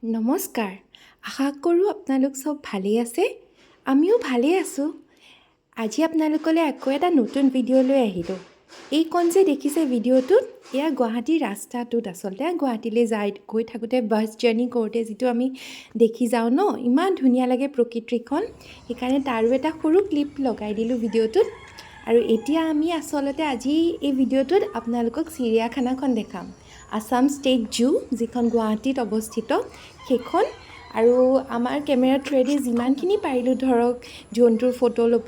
নমস্কাৰ। আশা কৰোঁ আপোনালোক চব ভালেই আছে। আমিও ভালেই আছোঁ। আজি আপোনালোকলৈ আকৌ এটা নতুন ভিডিঅ' লৈ আহিলোঁ। এইকণ যে দেখিছে ভিডিঅ'টোত, এয়া গুৱাহাটীৰ ৰাস্তাটোত আচলতে গুৱাহাটীলৈ গৈ থাকোঁতে বাছ জাৰ্ণি কৰোঁতে যিটো আমি দেখি যাওঁ ন, ইমান ধুনীয়া লাগে প্ৰকৃতিখন। সেইকাৰণে তাৰো এটা সৰু ক্লিপ লগাই দিলোঁ ভিডিঅ'টোত। আৰু এতিয়া আমি আচলতে আজি এই ভিডিঅ'টোত আপোনালোকক চিৰিয়াখানাখন দেখাম। আছাম ষ্টেট জু, যিখন গুৱাহাটীত অৱস্থিত সেইখন। আৰু আমাৰ কেমেৰা থ্ৰুৱেদি যিমানখিনি পাৰিলোঁ ধৰক জন্তুৰ ফটো ল'ব,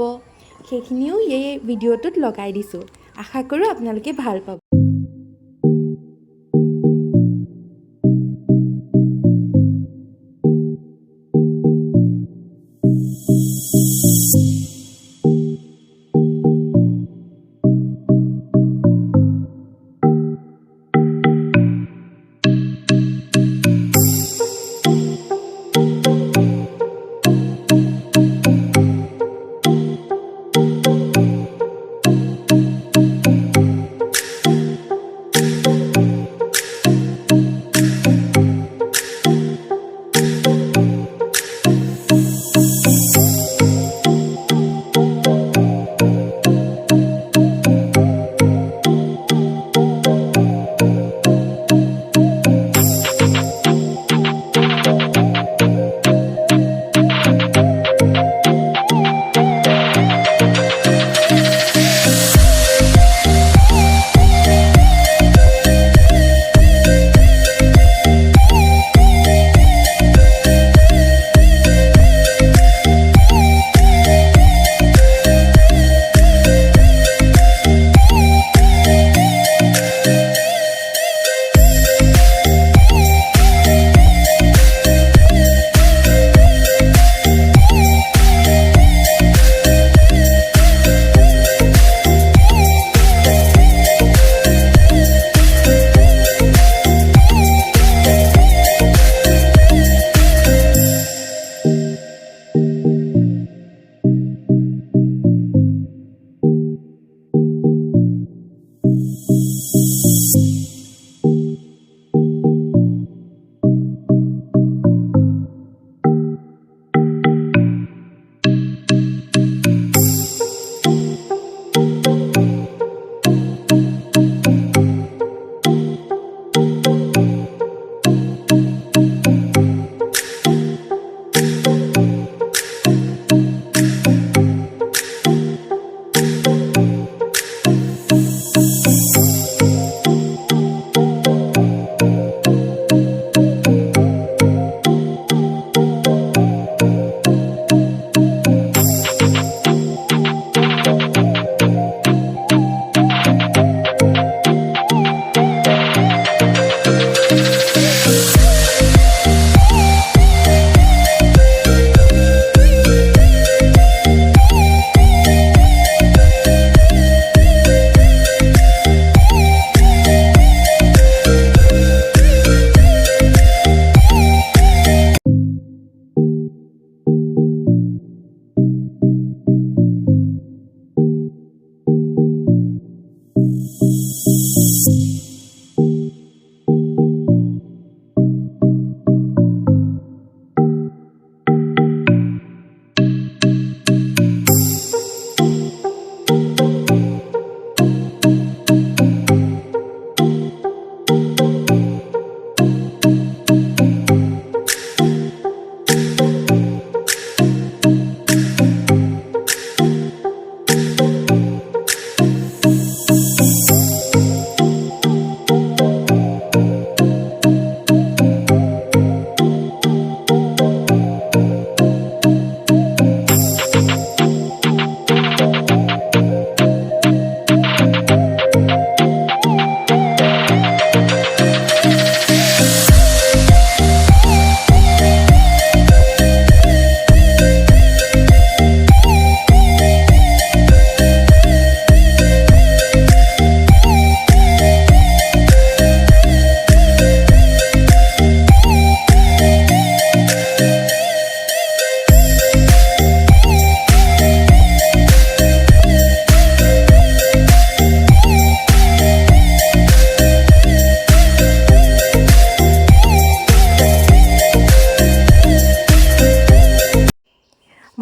সেইখিনিও এই ভিডিঅ'টোত লগাই দিছোঁ। আশা কৰোঁ আপোনালোকে ভাল পাব।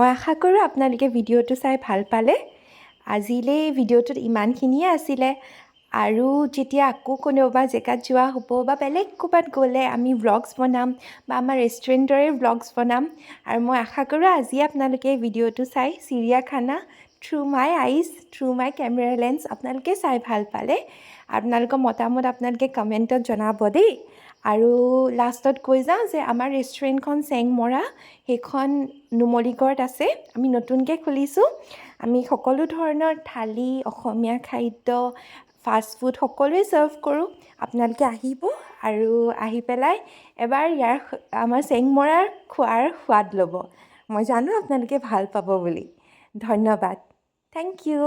মই আশা কৰোঁ আপোনালোকে ভিডিঅ'টো চাই ভাল পালে। আজিলৈ ভিডিঅ'টোত ইমানখিনিয়ে আছিলে। আৰু যেতিয়া আকৌ কোনোবা জেগাত যোৱা হ'ব বা বেলেগ ক'ৰবাত গ'লে আমি ভ্লগছ বনাম বা আমাৰ ৰেষ্টুৰেণ্টৰে ভ্লগছ বনাম। আৰু মই আশা কৰোঁ আজি আপোনালোকে ভিডিঅ'টো চাই চিৰিয়াখানা থ্ৰু মাই আইজ, থ্ৰু মাই কেমেৰা লেন্স আপোনালোকে চাই ভাল পালে। আপোনালোকৰ মতামত আপোনালোকে কমেণ্টত জনাব দেই। আৰু লাষ্টত কৈ যাওঁ যে আমাৰ ৰেষ্টুৰেণ্টখন চেংমৰা, সেইখন নুমলীগড়ত আছে। আমি নতুনকৈ খুলিছোঁ। আমি সকলো ধৰণৰ থালি, অসমীয়া খাদ্য, ফাষ্ট ফুড সকলোৱে ছাৰ্ভ কৰোঁ। আপোনালোকে আহিব আৰু আহি পেলাই এবাৰ আমাৰ চেংমৰাৰ খোৱাৰ সোৱাদ ল'ব। মই জানো আপোনালোকে ভাল পাব বুলি। ধন্যবাদ। Thank U.